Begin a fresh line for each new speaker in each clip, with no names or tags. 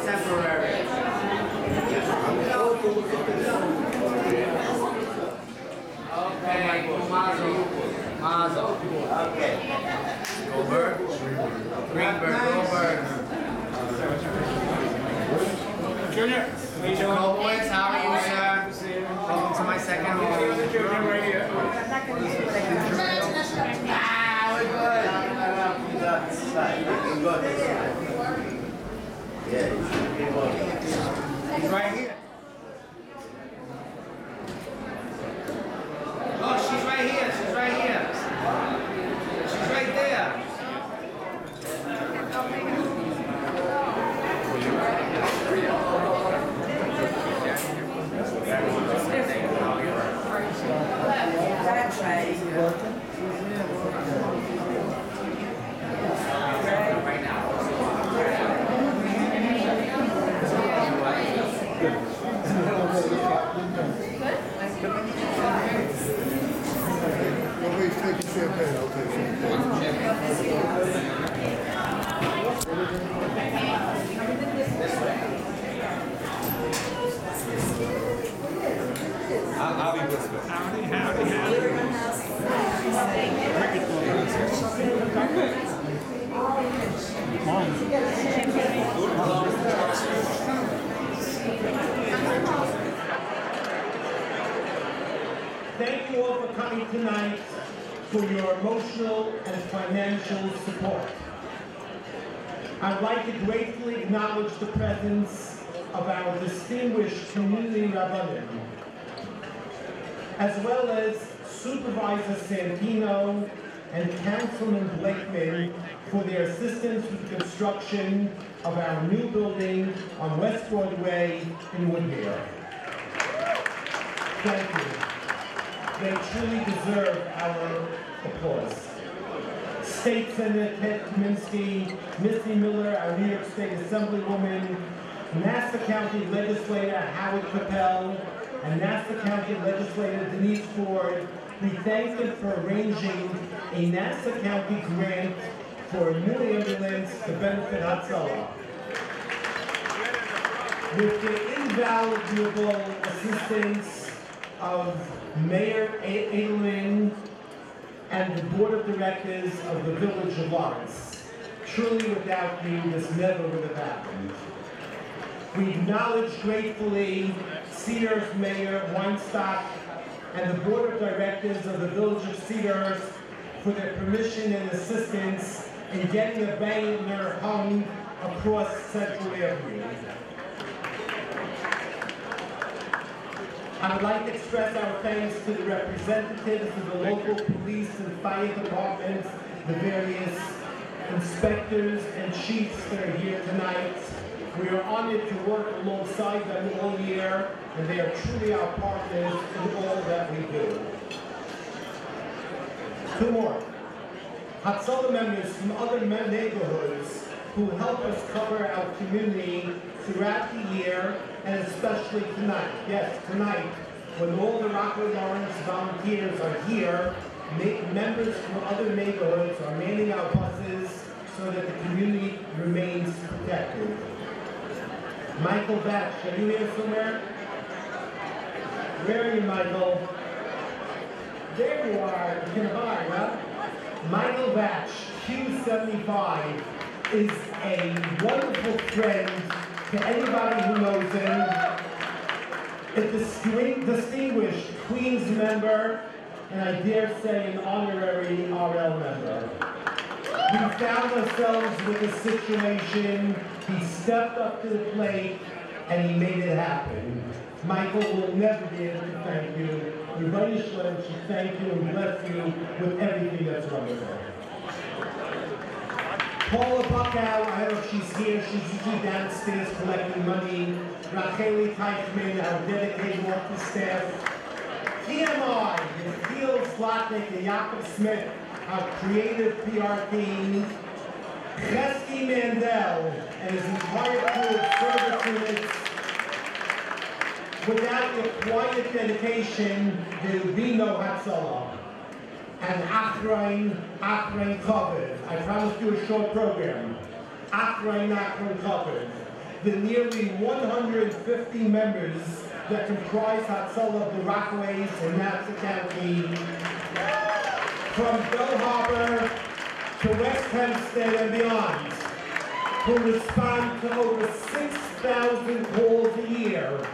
temporary. Okay, Mazel. Okay. Goldberg. Greenberg, Goldberg. Junior. Major Cowboys, how are you, sir? Welcome to my second home.
Right here.
Ah, we're good.
Yeah, you should be able to.
He's right here. Oh, she's right here. She's right here. She's right there.
That's right.
Right now.
Nobody's taking champagne, I'll take
I'll be with you. Howdy.
Thank you all for coming tonight for your emotional and financial support. I'd like to gratefully acknowledge the presence of our distinguished community rabbanim, as well as Supervisor Santino and Councilman Blakeman for their assistance with the construction of our new building on West Broadway in Woodmere. Thank you. They truly deserve our applause. State Senator Ted Kaminsky, Misty Miller, our New York State Assemblywoman, Nassau County Legislator Howard Capel, and Nassau County Legislator Denise Ford, we thank them for arranging a Nassau County grant for a new ambulance to benefit Hatzalah. With the invaluable assistance of Mayor Edelman and the Board of Directors of the Village of Lawrence. Truly, without you, this never would have happened. We acknowledge gratefully Cedar's Mayor Weinstock and the Board of Directors of the Village of Cedars for their permission and assistance in getting a banner hung across Central Avenue. I would like to express our thanks to the representatives of the local police and fire departments, the various inspectors and chiefs that are here tonight. We are honored to work alongside them all year, and they are truly our partners in all that we do. Two more. Hatzalah members from other neighborhoods who help us cover our community throughout the year, and especially tonight. Yes, tonight, when all the Rockaways volunteers are here, members from other neighborhoods are manning our buses so that the community remains protected. Michael Batch, are you here somewhere? Where are you, Michael? There you are. You can abide, huh? Michael Batch, Q75, is a wonderful friend to anybody who knows him. A distinguished Queens member, and I dare say an honorary RL member. We found ourselves with a situation, he stepped up to the plate, and he made it happen. Michael will never be able to thank you. We should thank you and bless you with everything that's wonderful. Paula Buckow, I don't know if she's here, she's usually downstairs collecting money. Racheli Teichman, our dedicated office staff. TMI, the Field Slotnick and Jakob Smith, our creative PR team. Chesky Mandel and his entire crew of service units. Without your quiet dedication, there would be no Hatzalah. And Achrein covered. I promised you a short program. Achrein covered. the nearly 150 members that comprise Hatzalah of the Rockaways and Nassau County, from Bellharbor to West Hempstead and beyond, who respond to over 6,000 calls a year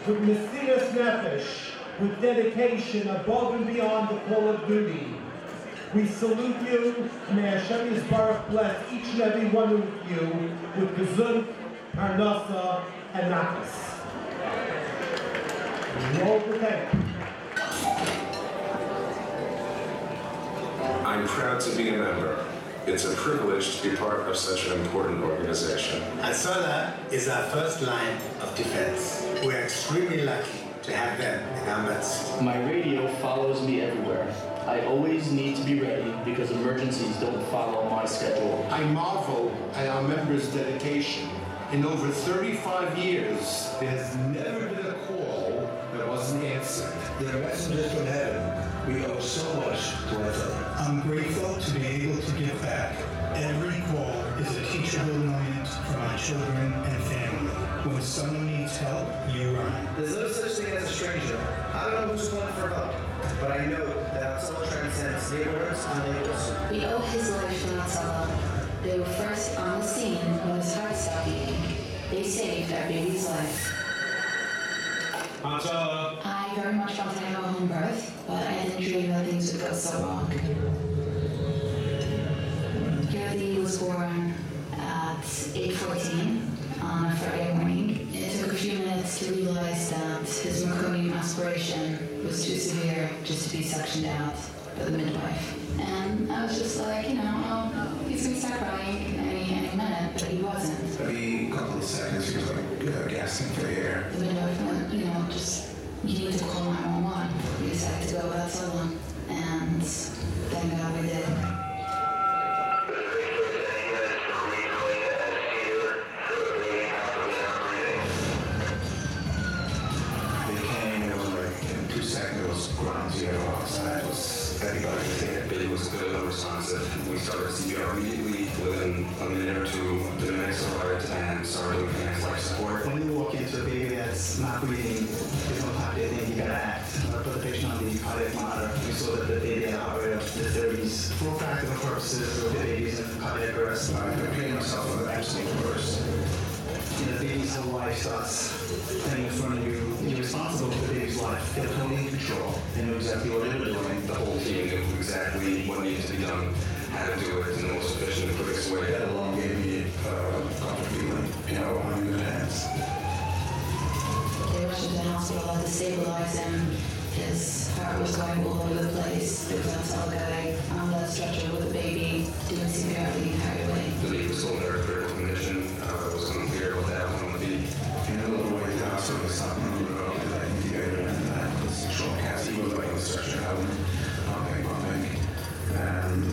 with Mesiras Nefesh, with dedication above and beyond the call of duty. We salute you. May Hashem Yisbarach bless each and every one of you with Gesund, Parnasa, and Nachas. Roll the tape.
I'm proud to be a member. It's a privilege to be part of such an important organization.
Hatzalah is our first line of defense. We're extremely lucky to have them in our midst.
My radio follows me everywhere. I always need to be ready because emergencies don't follow my schedule.
I marvel at our members' dedication. In over 35 years, there has never been a call that wasn't answered.
They're messengers from heaven. We owe so much to Hatzalah.
I'm grateful to be able to give back. Every call is a teachable moment for my children and family. When someone needs help, you run.
There's no such thing as a stranger. I don't know who's calling for help, but I know that Hatzalah transcends neighborhoods and labels.
We owe his life to Hatzalah. They were first on the scene when his heart stopped beating. They saved our baby's life.
Hatzalah.
I very much wanted to have a home birth, but I didn't dream that things would go so wrong. Gertie was born at 8:14 on a Friday morning. It took a few minutes to realize that his meconium aspiration was too severe just to be suctioned out by the midwife. And I was just like, you know, he's going to start crying any minute, but he wasn't.
Every couple of seconds, he was like gasping for air.
The midwife went, you need to call 911. We decided to go with Hatzalah, and thank God we did.
They came, it was like in 2 seconds, it was ground zero outside. It was everybody was there.
Baby was good and responsive. We started CPR immediately. Within a minute or two, the medics arrived and started doing advanced life support.
When you walk into a baby that's not breathing, there's no time to think, you gotta act. Put the patient on the cardiac monitor. We saw that the baby had a heart rate of the 30s. For all practical purposes, the baby's in cardiac arrest.
I'm preparing myself for the absolute worst.
The baby's whole life starts standing in front of you. You're responsible for the baby's life. They're totally in control. They know exactly what they were doing.
The whole team knew exactly what needed to be done, how to do it in the most efficient and quickest way.
That alone gave me a comfort feeling, I'm in good hands.
They rushed him to the hospital, had to stabilize him. His heart was going all over the place. There was a Hatzalah guy on that stretcher with the baby doing CPR the entire way.
The baby was still in a critical condition. It was unclear what the outcome would be.
In a little way, the hospital was something on the road that I incubator and I was short cast. He was like on the stretcher, pumping, and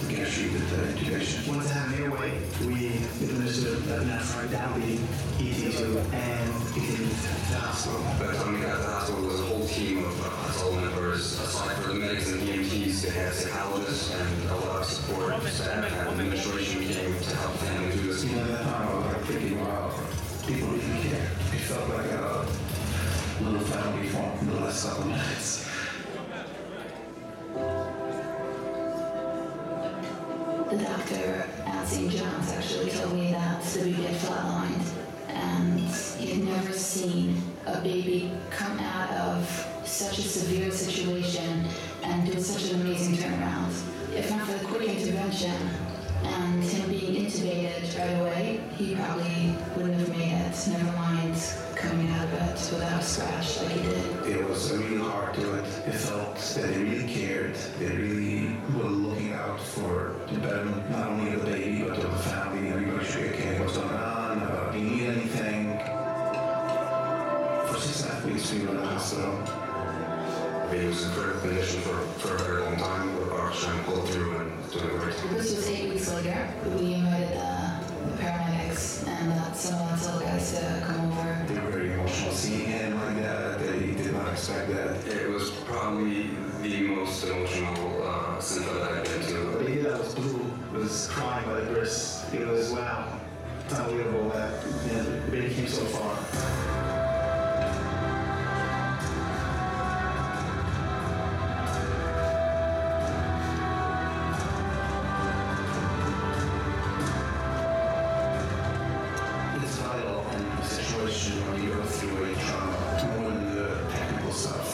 guess you did the intubation.
Once it happened your way, we administered epinephrine down the ET2 and continued to the hospital.
By the time we got to the hospital, there was a whole team of Hatzalah members. Aside from the medics and EMTs, they had psychologists and a lot of support staff and administration came to help families do this.
That time I was like thinking, wow, people really care. It felt like a little family formed in the last couple of minutes.
The doctor at St. John's actually told me that the baby had flatlined, and he had never seen a baby come out of such a severe situation and do such an amazing turnaround. If not for the quick intervention and him being intubated right away, he probably wouldn't have made it, never mind coming out of it without a scratch like he did.
It was really hard to it. It felt that they really cared. They really were looking out for the betterment, not only of the baby, but of the family. Everybody should be okay. What's going on? Do you need anything? For 6.5 weeks, we were in the hospital.
He was in critical condition for a very long time. We were trying to pull through and doing great.
This was 8 weeks later. We invited the paramedics and some of the Hatzalah guys to come over.
They were very emotional seeing him like that. They did not expect that.
It was probably the most emotional center that I've been to.
The baby that was blue was crying by the birth. It was, wow, It's unbelievable that the baby came so far.
It's vital in a situation when you go through a trauma, more than the technical stuff.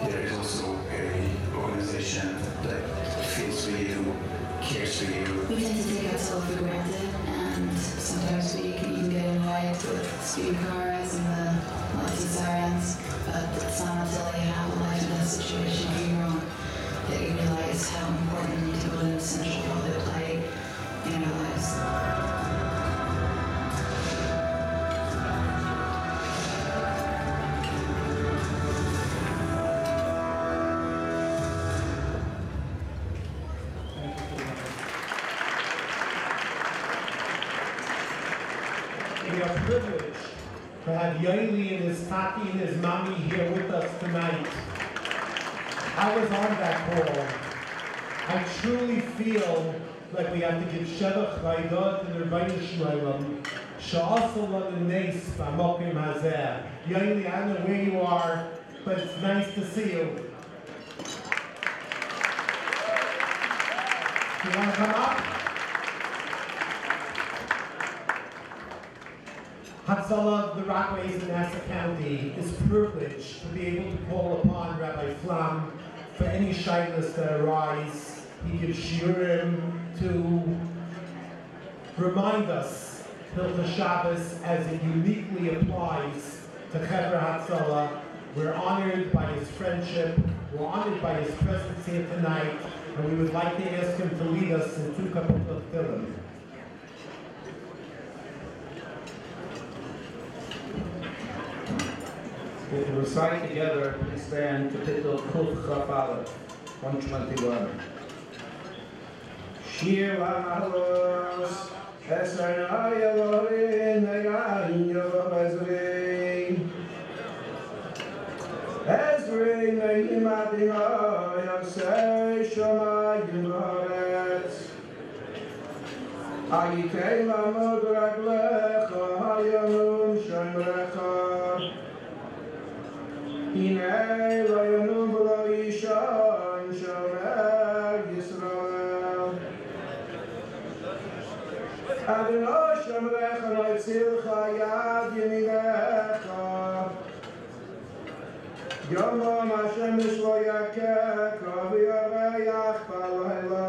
There is also an organization that feels for you, cares for you.
We tend to take Hatzalah for granted, and sometimes we can even get annoyed with speed cars and the lights and sirens, but it's not until you have a life and death situation of your own that you realize how important and what an essential role they play in our lives.
We are privileged to have Yaeli and his tati and his mommy here with us tonight. I was on that call. I truly feel like we have to give Shevach Vaidot and Rebbeinu Shloim Sha'asal L'Neis B'Mokim Hazeh. Yaeli, I don't know where you are, but it's nice to see you. You want to come up? Hatzalah of the Rockaways and Nassau County is privileged to be able to call upon Rabbi Flam for any shyness that arise. He gives shiurim to remind us Hilchos Shabbos as it uniquely applies to Chevra Hatzalah. We're honored by his friendship, we're honored by his presence here tonight, and we would like to ask him to lead us in 2 Kapot of Tehillim.
We will recite together, please stand, Kapitel Kuf Chaf Aleph, 121. Shir Lamalos, Eser Ayalorin, Negayin Yov Ezrein. Ezrein, Nehim Adina, Yosei Shomayim Haaretz. Ayitei Lamod Raglecha, Hayanum Shemrecha. Hinei lo yanum v'lo yishon shomer Yisrael. Adonai shomerecha lo yitzilcha yad yeminecha. Yom ha'am Hashem lo yakecha v'yareach b'layla.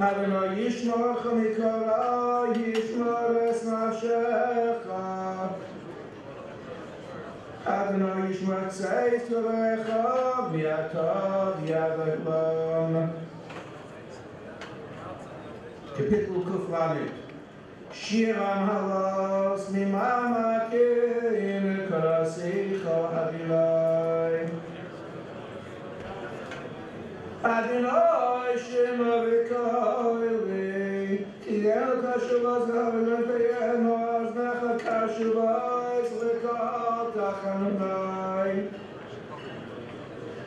Adonai yishmorcha mikol yishmor es nafshecha. Adonai Yishmor Tzeis Yovecha V'yatov Yadachlam. Kapitel Kuf Lamed. Shiram Halos Mimamakin Karasicha Adonai. Adonai Shema V'koili Ki el Kashavaz Havilan V'yeno Aznecha Kashavaz V'kol Tachanunai.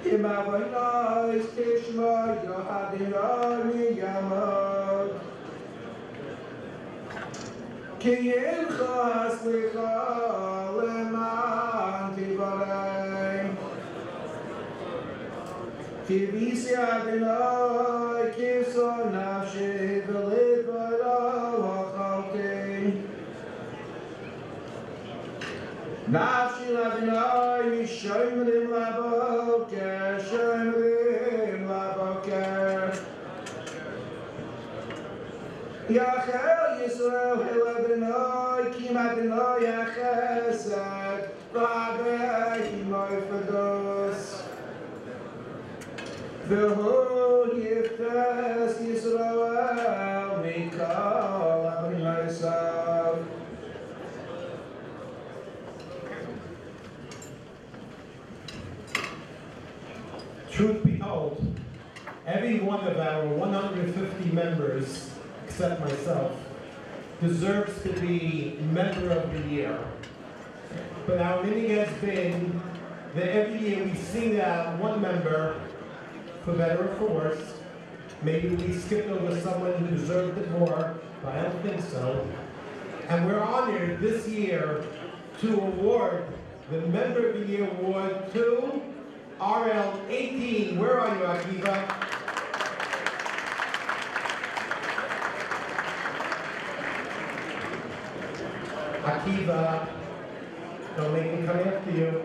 Imavonai Tishma Yohadinai Miyamot. Ki Yimcha Slicha Leman Tivarei. Ki Visi Adonai Kivso Nafshi V'lidvara V'chalti. Nafshi Adonai Mishoimrim Laboker Shoimrim Laboker. Yachel Yisrael Hil Adonai Kim Adonai Yachesed V'adei Imoy Fados. V'hu Yiftes Yisrael Mikol Adonai Sav.
Truth be told, every one of our 150 members, except myself, deserves to be Member of the Year. But our meaning has been that every year we sing out one member, for better or for worse. Maybe we skipped over someone who deserved it more, but I don't think so. And we're honored this year to award the Member of the Year Award to RL18. Where are you, Akiva? Akiva, don't make me come after you.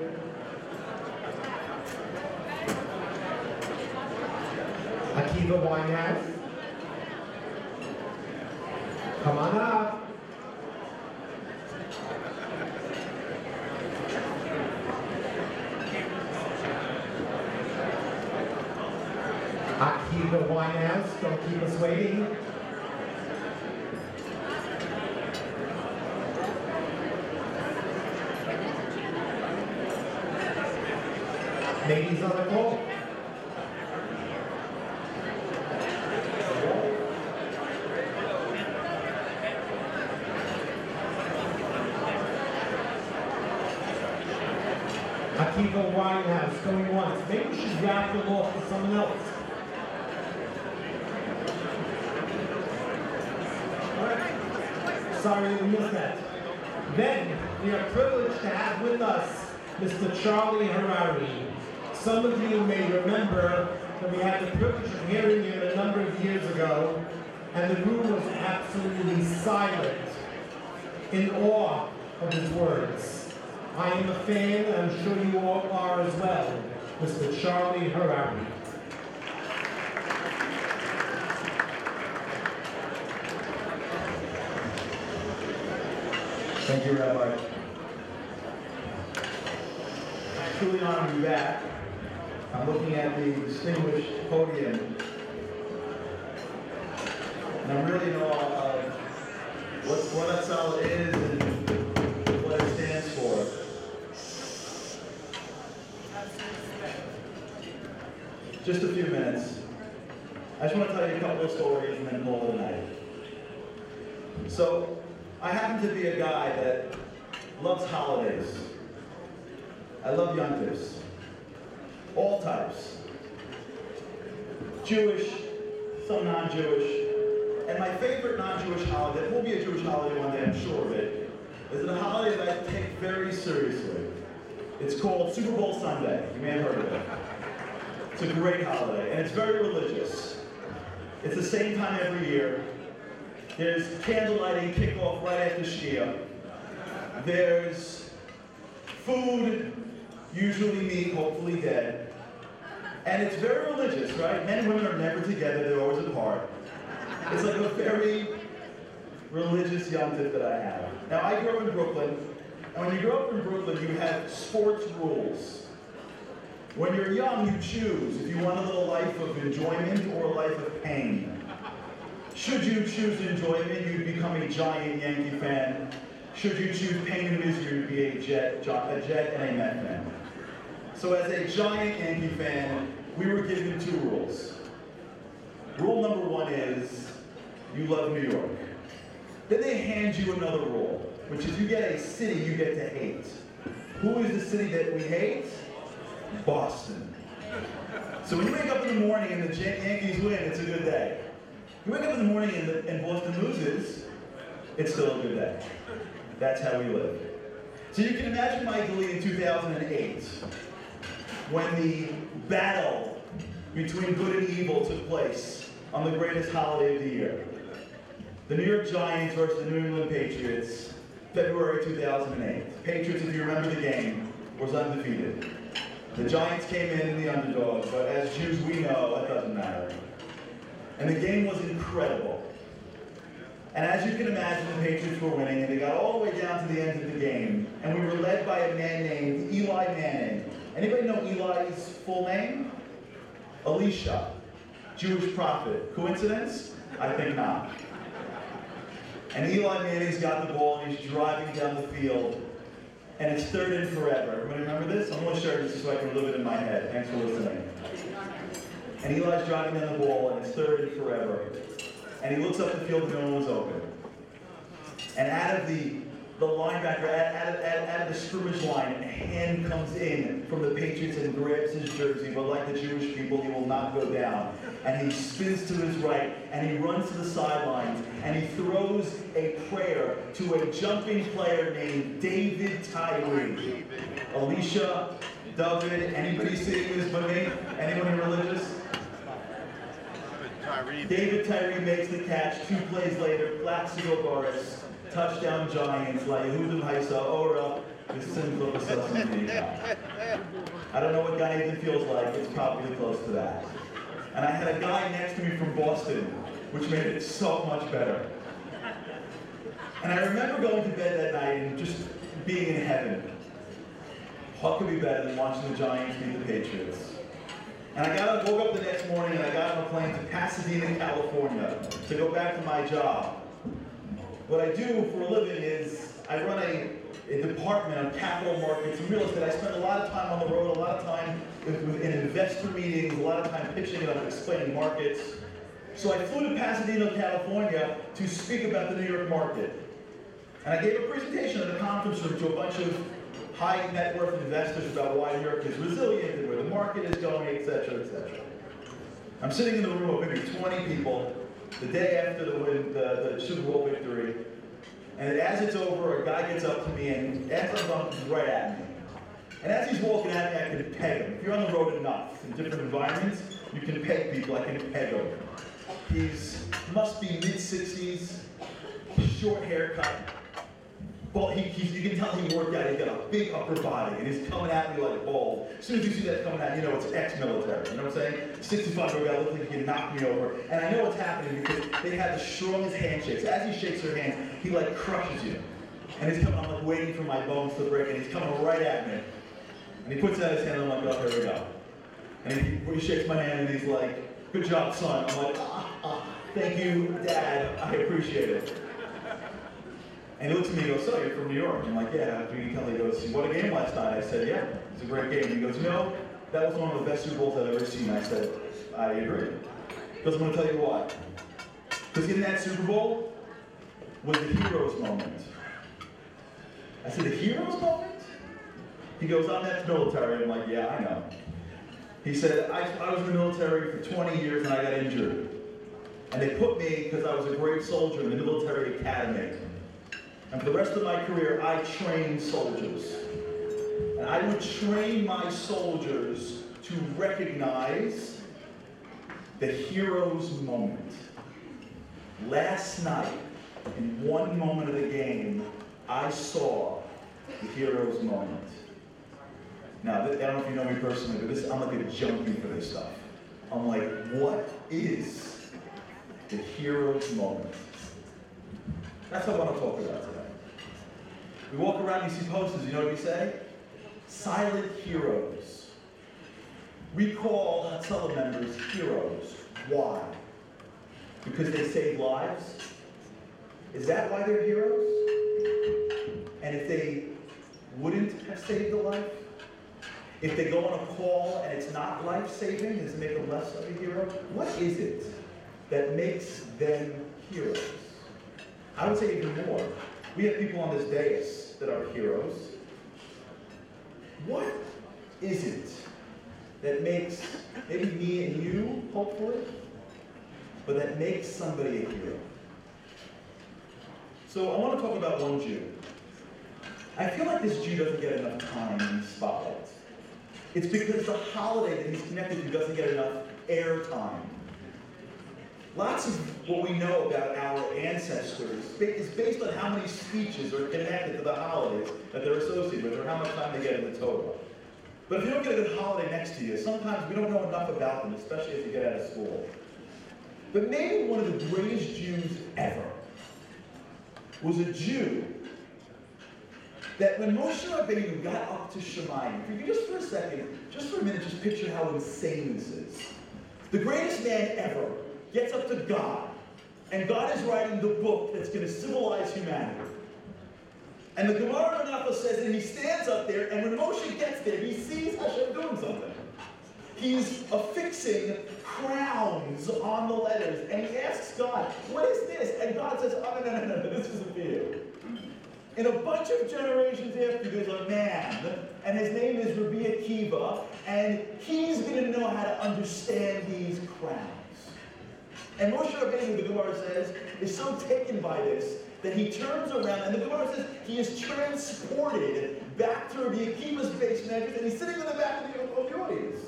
Akiva Winehouse. Come on up. Akiva Winehouse, don't keep us waiting. Ladies on the call. Akiva Winehouse going once. Maybe we should wrap them off with someone else. Sorry we missed that. Then we are privileged to have with us Mr. Charlie Harari. Some of you may remember that we had the privilege of hearing him a number of years ago, and the room was absolutely silent, in awe of his words. I am a fan, and I'm sure you all are as well, Mr. Charlie Harari.
Thank you, Rabbi. Truly honored to be back. I'm looking at the distinguished podium, and I'm really in awe of what Hatzalah is and what it stands for. Just a few minutes. I just want to tell you a couple of stories and then call it a night. So, I happen to be a guy that loves holidays. I love yontifs. All types. Jewish, some non-Jewish. And my favorite non-Jewish holiday, it will be a Jewish holiday one day, I'm sure of it, is a holiday that I take very seriously. It's called Super Bowl Sunday. You may have heard of it. It's a great holiday, and it's very religious. It's the same time every year. There's candlelighting kickoff right after Shkia. There's food, usually meat, hopefully dead. And it's very religious, right? Men and women are never together, they're always apart. It's like a very religious yontif that I have. Now, I grew up in Brooklyn, and when you grow up in Brooklyn, you have sports rules. When you're young, you choose if you want a little life of enjoyment or a life of pain. Should you choose enjoyment, you'd become a giant Yankee fan. Should you choose pain and misery, you'd be a Jet and a Met fan. So as a giant Yankee fan, we were given two rules. Rule number one is, you love New York. Then they hand you another rule, which is you get a city you get to hate. Who is the city that we hate? Boston. So when you wake up in the morning and the Yankees win, it's a good day. You wake up in the morning and Boston loses, it's still a good day. That's how we live. So you can imagine Mike Lee in 2008, when the battle between good and evil took place on the greatest holiday of the year. The New York Giants versus the New England Patriots, February 2008. Patriots, if you remember the game, was undefeated. The Giants came in the underdogs, but as Jews we know, that doesn't matter. And the game was incredible. And as you can imagine, the Patriots were winning, and they got all the way down to the end of the game, and we were led by a man named Eli Manning. Anybody know Eli's full name? Elisha, Jewish prophet. Coincidence? I think not. And Eli Manning's got the ball, and he's driving down the field, and it's third and forever. Everybody remember this? I'm going to share this so I can live it in my head. Thanks for listening. And Eli's driving down the ball, and it's third and forever. And he looks up the field, and no one was open. And out of the linebacker, out of the scrimmage line, and a hand comes in from the Patriots and grabs his jersey, but like the Jewish people, he will not go down. And he spins to his right, and he runs to the sidelines, and he throws a prayer to a jumping player named David Tyree. Alicia, David, anybody seeing this but me? Anyone religious? David Tyree makes the catch. 2 plays later, Plaxico Boris, touchdown Giants, La Yehudim Haisa, Ora, the Simcha B'Sasam. I don't know what Gan Eden feels like, it's probably close to that. And I had a guy next to me from Boston, which made it so much better. And I remember going to bed that night and just being in heaven. What could be better than watching the Giants beat the Patriots? And I woke up the next morning and I got on a plane to Pasadena, California to go back to my job. What I do for a living is I run a department on capital markets and real estate. I spend a lot of time on the road, a lot of time in investor meetings, a lot of time pitching and explaining markets. So I flew to Pasadena, California to speak about the New York market. And I gave a presentation at a conference room to a bunch of high net worth investors about why New York is resilient and where the market is going, et cetera, et cetera. I'm sitting in the room with maybe 20 people the day after the Super Bowl victory, and as it's over, a guy gets up to me and asks right at me. And as he's walking at me, I can peg him. If you're on the road enough in different environments, you can peg people. I can peg him. He's must be mid-60s, short haircut. Well, you can tell he worked out. He's got a big upper body, and he's coming at me like a bull. As soon as you see that coming at you, know it's ex-military. You know what I'm saying? 65-year-old guy looks like he can knock me over. And I know what's happening because they have the strongest handshakes. As he shakes their hands, he like crushes you. And he's coming, I'm like waiting for my bones to break, and he's coming right at me. And he puts out his hand, and I'm like, oh, here we go. And he shakes my hand, and he's like, good job, son. I'm like, thank you, Dad. I appreciate it. And he looks at me and goes, so you're from New York? I'm like, yeah. After you tell me, he goes, you won a game last night? I said, yeah, it was a great game. He goes, you know, that was one of the best Super Bowls I've ever seen. I said, I agree. He goes, I'm going to tell you why. Because in that Super Bowl was the hero's moment. I said, the hero's moment? He goes, I'm ex-military. I'm like, yeah, I know. He said, I was in the military for 20 years and I got injured. And they put me, because I was a great soldier, in the military academy. And for the rest of my career, I trained soldiers. And I would train my soldiers to recognize the hero's moment. Last night, in one moment of the game, I saw the hero's moment. Now, I don't know if you know me personally, but I'm like a junkie for this stuff. I'm like, what is the hero's moment? That's what I want to talk about today. We walk around, you see posters, you know what we say? Silent heroes. We call Hatzalah members heroes. Why? Because they save lives? Is that why they're heroes? And if they wouldn't have saved a life? If they go on a call and it's not life-saving, does it make them less of a hero? What is it that makes them heroes? I would say even more. We have people on this dais that are heroes. What is it that makes maybe me and you, hopefully, but that makes somebody a hero? So I want to talk about one Jew. I feel like this Jew doesn't get enough time in the spotlight. It's because the holiday that he's connected to doesn't get enough airtime. Lots of what we know about our ancestors is based on how many speeches are connected to the holidays that they're associated with, or how much time they get in the Torah. But if you don't get a good holiday next to you, sometimes we don't know enough about them, especially as you get out of school. But maybe one of the greatest Jews ever was a Jew that when Moshe Rabbeinu got up to Shemayim, if you could just for a second, just for a minute, just picture how insane this is. The greatest man ever gets up to God, and God is writing the book that's going to civilize humanity. And the Gemara Menachos says that he stands up there, and when Moshe gets there, he sees Hashem doing something. He's affixing crowns on the letters, and he asks God, what is this? And God says, oh, no, this isn't for you. In a bunch of generations after, there's a man, and his name is Rabbi Akiva, and he's going to know how to understand these crowds. And Moshe Rabbeinu, the Gemara says, is so taken by this that he turns around, and the Gemara says he is transported back to Rabbi Akiva's basement, and he's sitting in the back of the audience.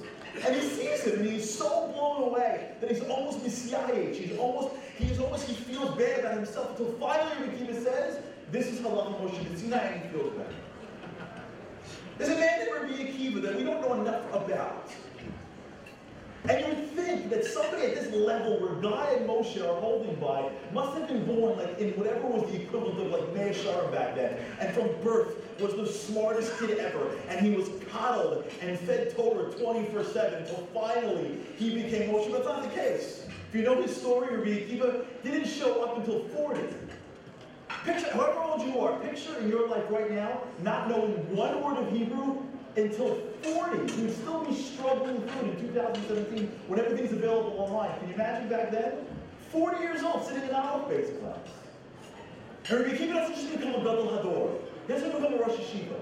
And he sees him, and he's so blown away that he's almost misyayish. He feels bad about himself until finally Rabbi Akiva says, "This is Halacha Moshe B'Sinai," and he feels better. There's a man named Rabbi Akiva that we don't know enough about. And you would think that somebody at this level where Guy and Moshe are holding by must have been born like in whatever was the equivalent of like Meir Sharon back then, and from birth was the smartest kid ever, and he was coddled and fed Torah 24/7 until finally he became Moshe. But that's not the case. If you know his story, Rabbi Akiva didn't show up until 40. Picture, however old you are, picture in your life right now not knowing one word of Hebrew until 40. You would still be struggling through it in 2017 when everything's available online. Can you imagine back then? 40 years old, sitting in an Aleph-based class. And Rabbi Akiva doesn't just become a Gadol Hador. He doesn't become a Rosh Yeshiva.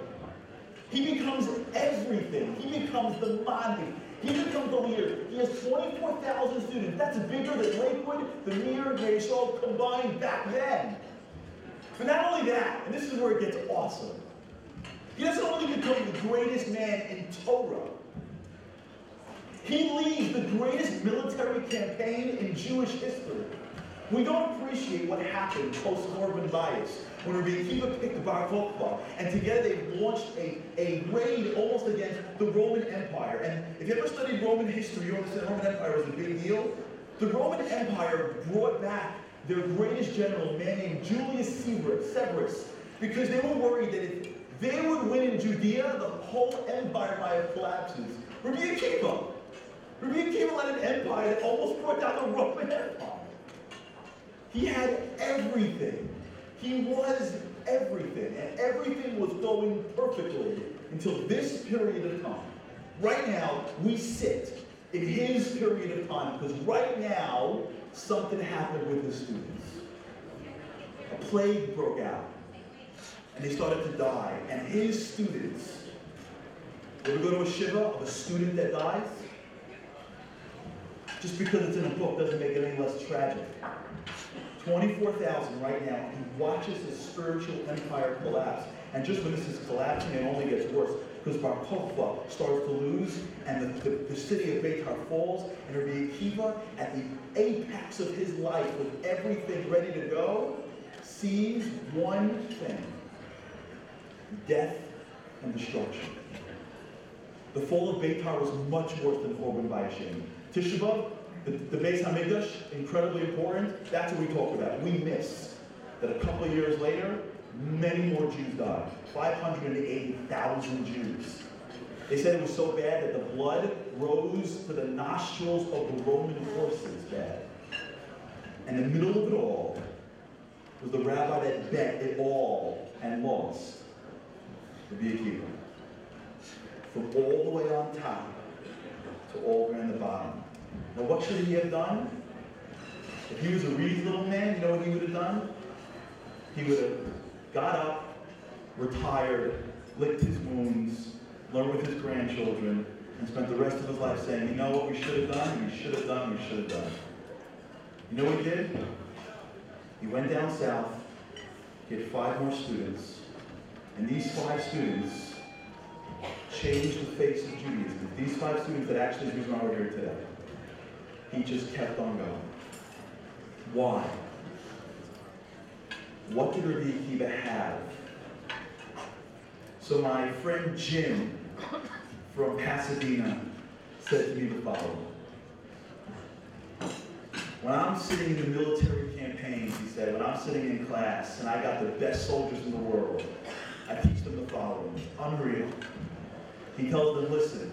He becomes everything. He becomes the Mani. He becomes the leader. He has 24,000 students. That's bigger than Lakewood, the Mir, and Yeshua combined back then. But not only that, and this is where it gets awesome, he doesn't only become the greatest man in Torah. He leads the greatest military campaign in Jewish history. We don't appreciate what happened post-Korban bias when Rabbi Akiva picked Bar Kokhba, and together they launched a raid almost against the Roman Empire. And if you ever studied Roman history, you understand the Roman Empire was a big deal. The Roman Empire brought back their greatest general, a man named Julius Severus, because they were worried that if they would win in Judea, the whole empire might have collapses. Rabbi Akiva led an empire that almost brought down the Roman Empire. He had everything. He was everything, and everything was going perfectly until this period of time. Right now, we sit in his period of time because right now, something happened with his students. A plague broke out, and they started to die. And his students, ever go to a shiva of a student that dies? Just because it's in a book doesn't make it any less tragic. 24,000 right now, he watches his spiritual empire collapse. And just when this is collapsing, it only gets worse, because Bar Kokhba starts to lose, and the city of Beitar falls, and Rabbi Akiva, at the apex of his life, with everything ready to go, sees one thing: death and destruction. The fall of Beitar was much worse than Korban Bayeshim. Tisha B'Av, the Beis HaMikdash, incredibly important. That's what we talk about. We miss that a couple of years later, many more Jews died. 580,000 Jews. They said it was so bad that the blood rose to the nostrils of the Roman horses bad. And in the middle of it all was the rabbi that bet it all and lost, Rabbi Akiva. From all the way on top to all the way on the bottom. Now what should he have done? If he was a reasonable man, you know what he would have done? He would have got up, retired, licked his wounds, learned with his grandchildren, and spent the rest of his life saying, you know what we should have done? We should have done, we should have done. You know what he did? He went down south, he had 5 more students, and these 5 students changed the face of Judaism. These 5 students that actually is the reason why we're here today. He just kept on going. Why? What did Rabbi Akiva have? So my friend Jim from Pasadena said to me the following. When I'm sitting in the military campaigns, he said, when I'm sitting in class and I got the best soldiers in the world, I teach them the following. Unreal. He tells them, listen,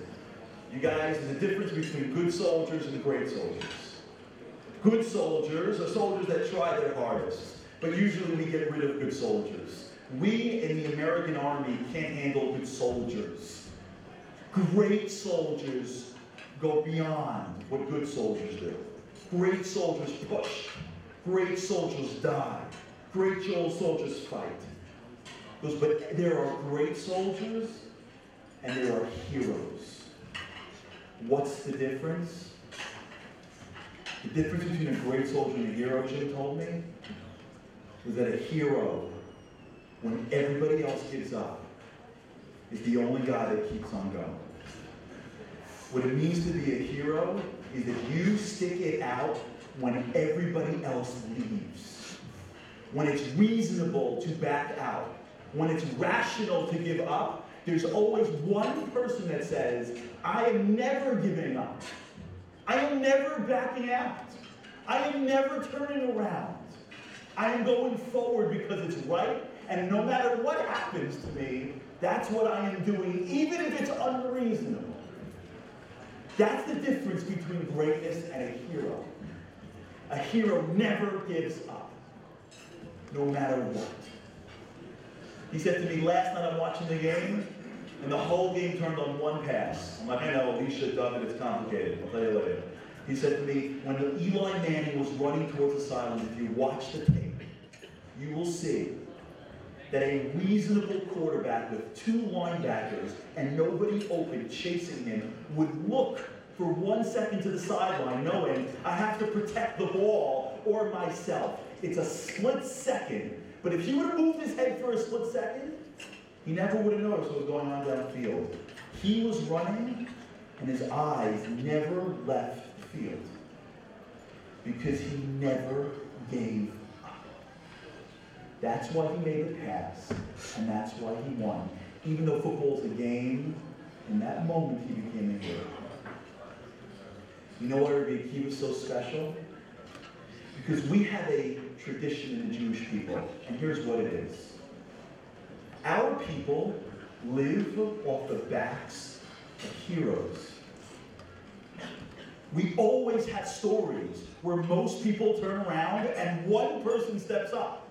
you guys, there's a difference between good soldiers and great soldiers. Good soldiers are soldiers that try their hardest, but usually we get rid of good soldiers. We in the American Army can't handle good soldiers. Great soldiers go beyond what good soldiers do. Great soldiers push. Great soldiers die. Great soldiers fight. He goes, but there are great soldiers and there are heroes. What's the difference? The difference between a great soldier and a hero, Jim told me, was that a hero, when everybody else gives up, is the only guy that keeps on going. What it means to be a hero is that you stick it out when everybody else leaves. When it's reasonable to back out. When it's rational to give up, there's always one person that says, I am never giving up. I am never backing out. I am never turning around. I am going forward because it's right, and no matter what happens to me, that's what I am doing, even if it's unreasonable. That's the difference between greatness and a hero. A hero never gives up, no matter what. He said to me last night, I'm watching the game, and the whole game turned on one pass. I'm like, I know, Alicia, Doug, it's complicated. I'll tell you later. He said to me, when Eli Manning was running towards the sideline, if you watch the tape, you will see that a reasonable quarterback with two linebackers and nobody open chasing him would look for 1 second to the sideline knowing I have to protect the ball or myself. It's a split second. But if he would have moved his head for a split second, he never would have noticed what was going on downfield. He was running and his eyes never left the field because he never gave up. That's why he made the pass, and that's why he won. Even though football's a game, in that moment he became a hero. You know why Rabbi Akiva was so special? Because we have a tradition in the Jewish people, and here's what it is. Our people live off the backs of heroes. We always have stories where most people turn around and one person steps up.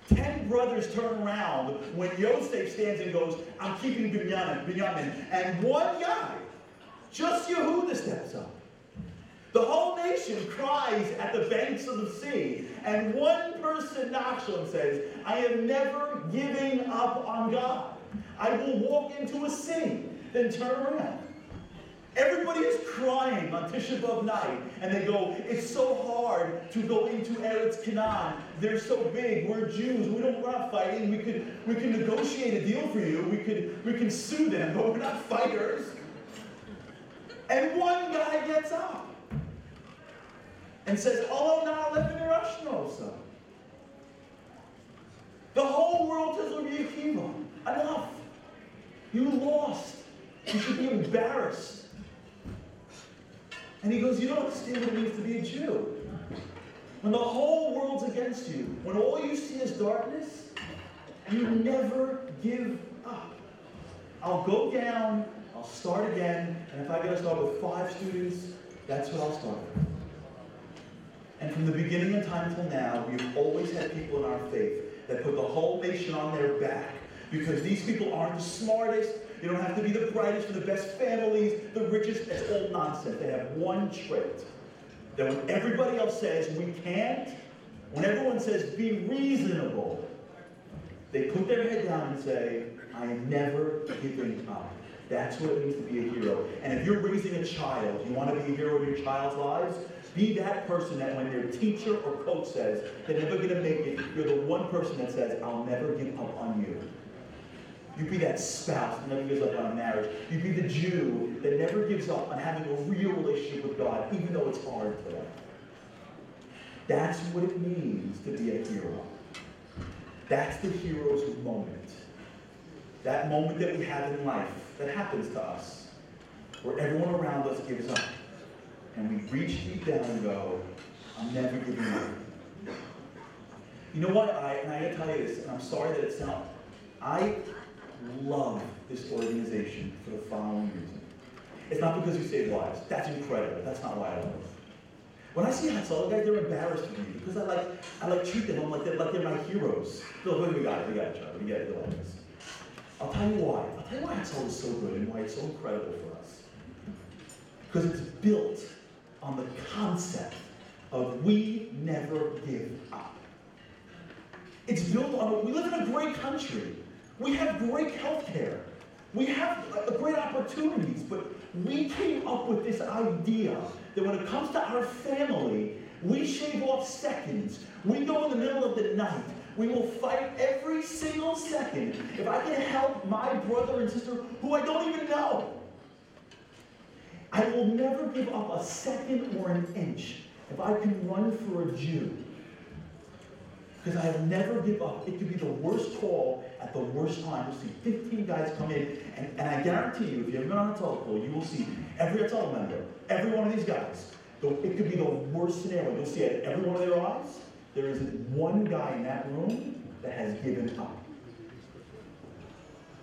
10 brothers turn around when Yosef stands and goes, I'm keeping Binyamin. And one guy, just Yehuda, steps up. The whole nation cries at the banks of the sea. And one person, Nachshon, says, I am never giving up on God. I will walk into a sea, then turn around. Everybody is crying on Tisha B'Av night, and they go, it's so hard to go into Eretz Canaan. They're so big. We're Jews. We're not fighting. We can negotiate a deal for you. We can sue them, but we're not fighters. And one guy gets up and says, "Oh, now let me rush no." The whole world tells Rabbi Akiva, enough. You lost. You should be embarrassed. And he goes, you don't understand what it means to be a Jew. When the whole world's against you, when all you see is darkness, you never give up. I'll go down, I'll start again, and if I gotta start with 5 students, that's what I'll start with. And from the beginning of time till now, we've always had people in our faith that put the whole nation on their back, because these people aren't the smartest. You don't have to be the brightest for the best families, the richest. It's all nonsense. They have one trait. That when everybody else says we can't, when everyone says be reasonable, they put their head down and say, I am never giving up. That's what it means to be a hero. And if you're raising a child, you want to be a hero in your child's lives, be that person that when their teacher or coach says they're never going to make it, you're the one person that says, I'll never give up on you. You be that spouse that never gives up on a marriage. You be the Jew that never gives up on having a real relationship with God, even though it's hard for them. That's what it means to be a hero. That's the hero's moment. That moment that we have in life that happens to us, where everyone around us gives up. And we reach deep down and go, I'm never giving up. You know what? I gotta tell you this, and I'm sorry that it's not. I love this organization for the following reason. It's not because you save lives. That's incredible. That's not why I love it. When I see Hatzalah guys, they're embarrassed with me because I treat them like they're my heroes. They're like, we got it, Charlie. We got it. They like this. I'll tell you why. I'll tell you why Hatzalah is so good and why it's so incredible for us. Because it's built on the concept of we never give up. It's built on, we live in a great country. We have great health care. We have great opportunities, but we came up with this idea that when it comes to our family, we shave off seconds. We go in the middle of the night. We will fight every single second if I can help my brother and sister who I don't even know. I will never give up a second or an inch if I can run for a Jew. Because I will never give up. It could be the worst call at the worst time. You'll see 15 guys come in, and I guarantee you, if you haven't been on a Hatzalah call, you will see every Hatzalah member, every one of these guys. It could be the worst scenario. You'll see at every one of their eyes, there isn't one guy in that room that has given up.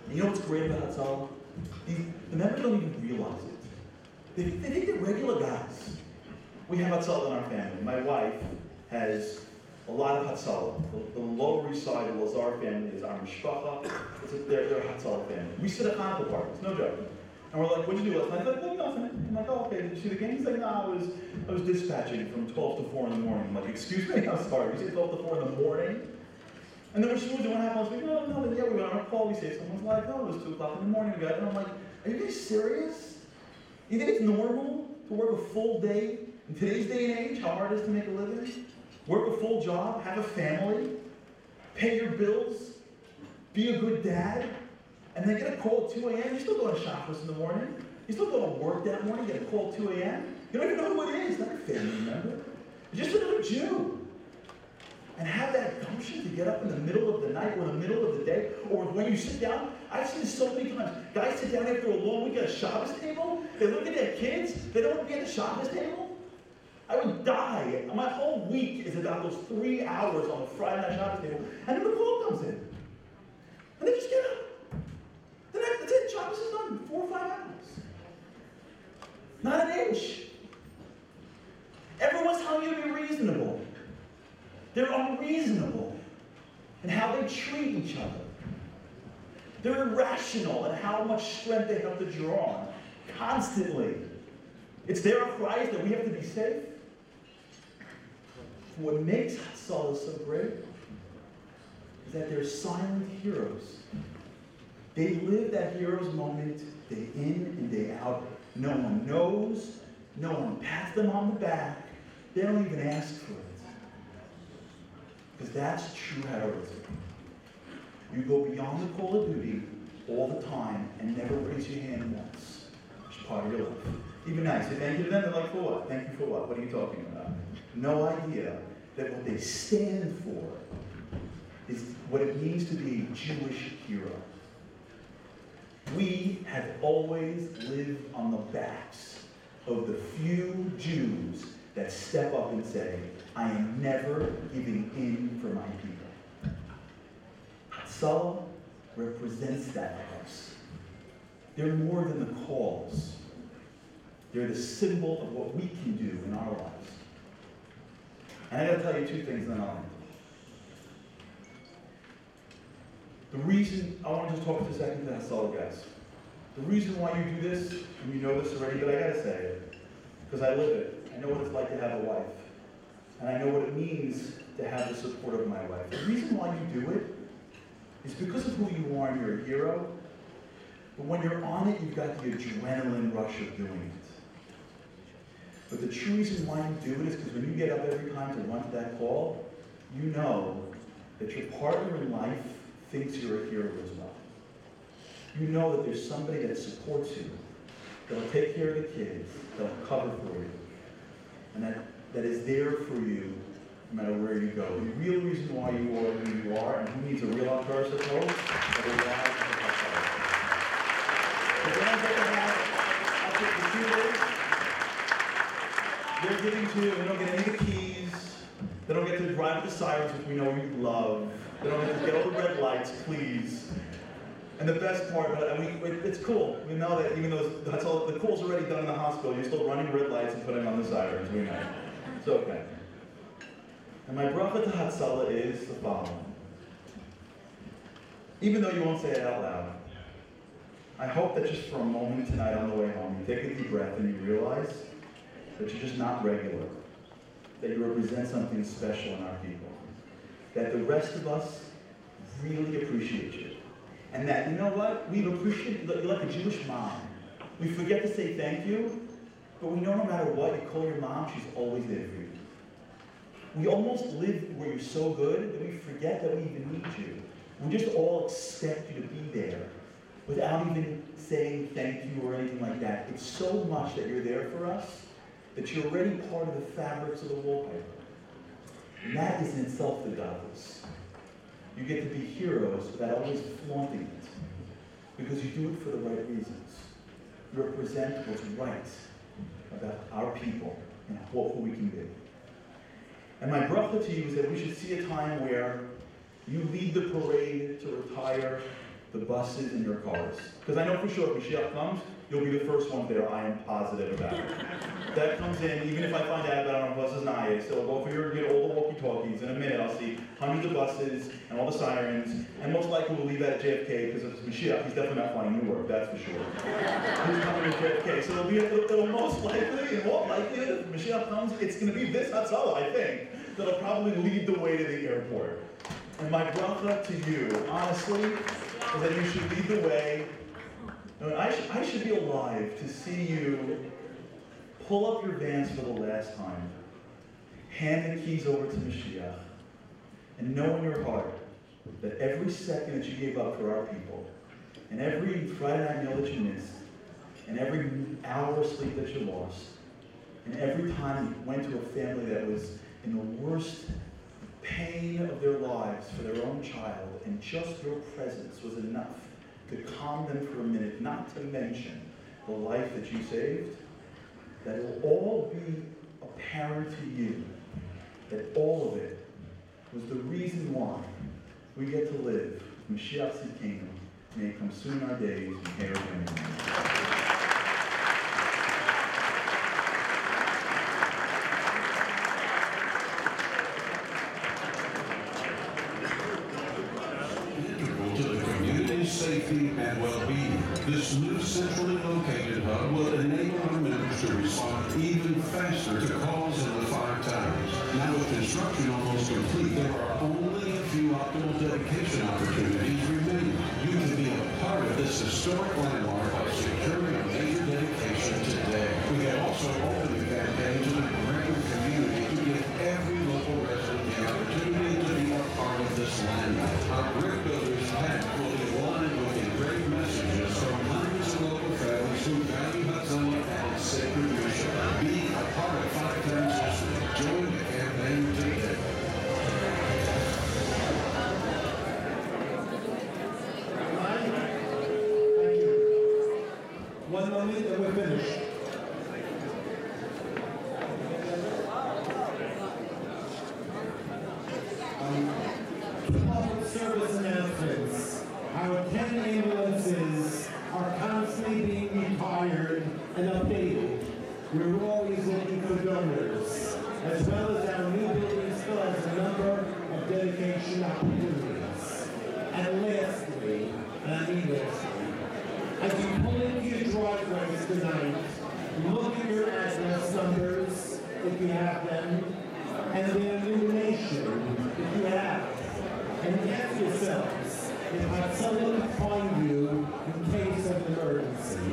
And you know what's great about Hatzalah? The members don't even realize it. They think they're regular guys. We have Hatzalah in our family. My wife has a lot of Hatzalah. The Lower East Side of the Lazar family is our mishpacha. They're a Hatzalah family. We sit at Hanukkah parties, no joke. And we're like, what'd you do last night? He's like, well, nothing. I'm like, oh, okay, did you see the game? He's like, no, I was dispatching from 12 to 4 in the morning. I'm like, excuse me? I'm sorry, you say 12 to 4 in the morning? And then when she was doing what happened, I was like, no, nothing. Yeah, we went on a call, we say someone's like, no, it was 2 o'clock in the morning, we got it. And I'm like, are you guys serious? You think it's normal to work a full day in today's day and age, how hard it is to make a living? Work a full job, have a family, pay your bills, be a good dad, and then get a call at 2 a.m. You're still going to Shabbos in the morning. You're still going to work that morning, get a call at 2 a.m. You don't even know who it is. Not a family member. You're just another Jew. And have that gumption to get up in the middle of the night or in the middle of the day, or when you sit down. I've seen this so many times. Guys sit down after a long week at a Shabbos table. They look at their kids. They don't want to be at the Shabbos table. I would die. My whole week is about those 3 hours on the Friday night Shabbos table. And then the call comes in. And they just get up. Then that's it. Shabbos is done. 4 or 5 hours. Not an inch. Everyone's telling you to be reasonable. They're unreasonable in how they treat each other. They're irrational in how much strength they have to draw on constantly. It's their Christ that we have to be safe. What makes Hatzalah so great is that they're silent heroes. They live that hero's moment day in and day out. No one knows. No one pats them on the back. They don't even ask for it. Because that's true heroism. You go beyond the call of duty all the time and never raise your hand once. It's part of your life. Even now, you say thank you to them, they're like, for what? Thank you for what? What are you talking about? No idea that what they stand for is what it means to be a Jewish hero. We have always lived on the backs of the few Jews that step up and say, I am never giving in for my people. Hatzalah represents that to us. They're more than the cause. They're the symbol of what we can do in our lives. And I gotta tell you 2 things and then I'll end. The reason, I want to just talk for a second to Hatzalah guys. The reason why you do this, and you know this already, but I gotta say it, because I live it. I know what it's like to have a wife. And I know what it means to have the support of my wife. The reason why you do it is because of who you are and you're a hero. But when you're on it, you've got the adrenaline rush of doing it. But the true reason why you do it is because when you get up every time to run to that call, you know that your partner in life thinks you're a hero as well. You know that there's somebody that supports you, that'll take care of the kids, that'll cover for you, and that is there for you no matter where you go. The real reason why you are who you are, and who needs a real entourage support, are the wives of the Hatzalah. But they don't get to have, after the 2 days, they're giving to you, they don't get any of the keys, they don't get to drive with the sirens, which we know you love, they don't get to get all the red lights, please. And the best part about it, it's cool. We know that even though the call's already done in the hospital, you're still running red lights and putting on the sirens. We know. It's okay. And my bracha to Hatzalah is the following. Even though you won't say it out loud, I hope that just for a moment tonight on the way home, you take a deep breath and you realize that you're just not regular. That you represent something special in our people. that the rest of us really appreciate you. And that, you know what, we've appreciated, you're like a Jewish mom. We forget to say thank you, but we know no matter what, you call your mom, she's always there for you. We almost live where you're so good that we forget that we even need you. We just all expect you to be there without even saying thank you or anything like that. It's so much that you're there for us that you're already part of the fabrics of the wallpaper. And that is in itself the godless. You get to be heroes without always flaunting it, because you do it for the right reasons. You represent what's right about our people and who we can be. And my bracha to you is that we should see a time where you lead the parade to retire the buses and your cars. Because I know for sure if Mashiach comes, you'll be the first one there. I am positive about it. That comes in, even if I find out about it on buses and IAs, so I'll go for your, get all the walkie-talkies. In a minute, I'll see hundreds of buses and all the sirens, and most likely we'll leave at JFK because it's Mashiach. He's definitely not flying Newark, that's for sure. He's coming to JFK, so it'll most likely, and more likely, if Mashiach comes, it's going to be this Hatzalah, I think, that'll probably lead the way to the airport. And my bracha to you, honestly, is that you should lead the way. I should be alive to see you pull up your vans for the last time, hand the keys over to Mashiach, and know in your heart that every second that you gave up for our people, and every Friday night meal that you missed, and every hour of sleep that you lost, and every time you went to a family that was in the worst pain of their lives for their own child, and just your presence was enough to calm them for a minute, not to mention the life that you saved, that it will all be apparent to you that all of it was the reason why we get to live Mashiach's kingdom. May it come soon in our days, and here again.
Safety and well-being. This new centrally located hub will enable our members to respond even faster to calls in the 5 towns. Now with construction almost complete, there are only a few optimal dedication opportunities remaining. You can be a part of this historic landmark by securing a major dedication today. We can also open the campaign to the greater community to give every local resident the opportunity to be a part of this landmark. Our brick builders pack will be wanted with engraved messages from hundreds of local families who value Hatzalah and its sacred mission. Be a part of 5 times history. Join the campaign today.
Thank you. 1 moment and we're finished. Public service announcements. Our 10 ambulances are constantly being retired and updated. We're always looking for donors, as well as our new building still has a number of dedication opportunities. And lastly, and I mean lastly, as you pull into your driveways tonight, look at your address numbers, if you have them, and their illumination, if you have. And ask yourselves if Hatzalah can find you in case of an emergency.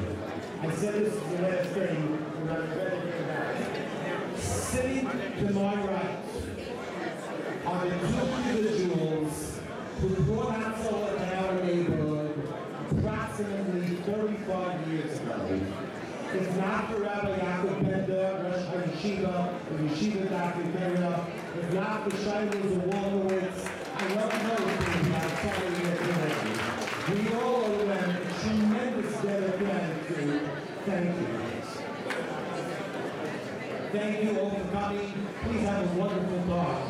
I said this is the last thing, and I'm ready to get back. Sitting to my right are the 2 individuals who brought Hatzalah to our neighborhood approximately 35 years ago. If not for Rabbi Yaakov Bender, Rosh Hashiva, and Yeshiva Dr. Bender, if not for Shailos and Wolowitz, I love those about telling you today. We all owe them a tremendous debt of gratitude. Thank you. Thank you all for coming. Please have a wonderful talk.